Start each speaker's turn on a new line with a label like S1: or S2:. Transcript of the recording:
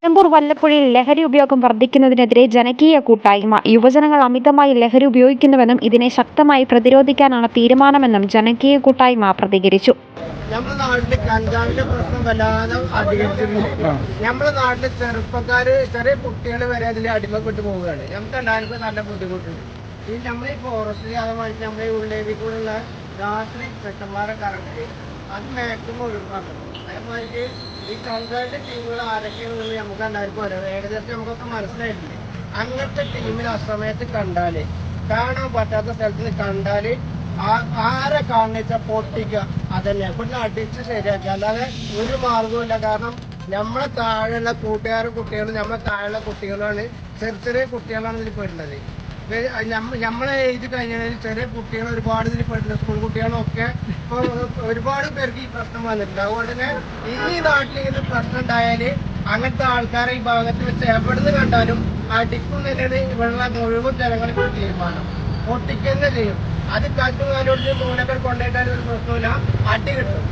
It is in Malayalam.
S1: നിലമ്പൂർ വല്ലപ്പുഴയിൽ ലഹരി ഉപയോഗം വർദ്ധിക്കുന്നതിനെതിരെ ജനകീയ കൂട്ടായ്മ. യുവജനങ്ങൾ അമിതമായി ലഹരി ഉപയോഗിക്കുന്നുവെന്നും ഇതിനെ ശക്തമായി പ്രതിരോധിക്കാനാണ് തീരുമാനമെന്നും ജനകീയ കൂട്ടായ്മ പ്രതികരിച്ചു.
S2: നമ്മുടെ നാട്ടില് കഞ്ചാവിന്റെ പ്രശ്നം വല്ലാതെ അധികരിച്ചിട്ടുണ്ട്. നമ്മുടെ നാട്ടില് ചെറുപ്പക്കാര്, ചെറിയ കുട്ടികൾ വരെ അതിൽ അടിമപ്പെട്ട് പോവുകയാണ്. നമുക്ക് എല്ലാവർക്കും നല്ല ബുദ്ധിമുട്ടുണ്ട്. ഈ നമ്മളീ ഫോറസ്റ്റ് അതുമായി നമ്മുടെ ഉള്ളേരിക്കൂടുള്ള രാത്രി പെട്ടന്മാരെ കറങ്ങി അത് മാക്സിമം ഒഴിവാക്കണം. അതേമാതിരി ഈ കഞ്ചാവിന്റെ ടീമുകൾ ആരൊക്കെയാണെന്ന് നമുക്ക് എല്ലാവർക്കും അറിയാം. ഏകദേശം നമുക്കൊക്കെ മനസ്സിലായിട്ടില്ലേ? അങ്ങനത്തെ ടീമിൽ അസമയത്ത് കണ്ടാല്, കാണാൻ പറ്റാത്ത സ്ഥലത്ത് കണ്ടാല് ആരെ കാണിച്ച പൊട്ടിക്കുക, അതന്നെ ഇവിടെ അടിച്ച് ശരിയാക്കുക. അല്ലാതെ ഒരു മാർഗവുമില്ല. കാരണം നമ്മളെ താഴെയുള്ള കൂട്ടുകാരും കുട്ടികളും നമ്മളെ താഴെയുള്ള കുട്ടികളാണ്, ചെറിയ കുട്ടികളാണ് ഇതിൽ പെടുന്നത്. നമ്മളെ ഏജ് കഴിഞ്ഞാൽ ചെറിയ കുട്ടികൾ ഒരുപാട് ഇതിൽ പെടുന്നത്, സ്കൂൾ കുട്ടികളൊക്കെ ഇപ്പോൾ ഒരുപാട് പേർക്ക് ഈ പ്രശ്നം വന്നിട്ടുണ്ട്. അതുകൊണ്ട് തന്നെ ഈ നാട്ടിൽ ഇത് പ്രശ്നം ഉണ്ടായാല് അങ്ങനത്തെ ആൾക്കാരെ ഈ ഭാഗത്ത് വെച്ച് എവിടുന്ന് കണ്ടാലും അടിക്കുന്നതിനാണ് ഇവിടെയുള്ള മുഴുവൻ ജനങ്ങൾക്ക് തീരുമാനം. പൊട്ടിക്കുക ചെയ്യും. അത് കട്ടുകാരോട് മൂലകൾ കൊണ്ടുപോയിട്ടാലും ഒരു പ്രശ്നമില്ല, അടി കിട്ടും.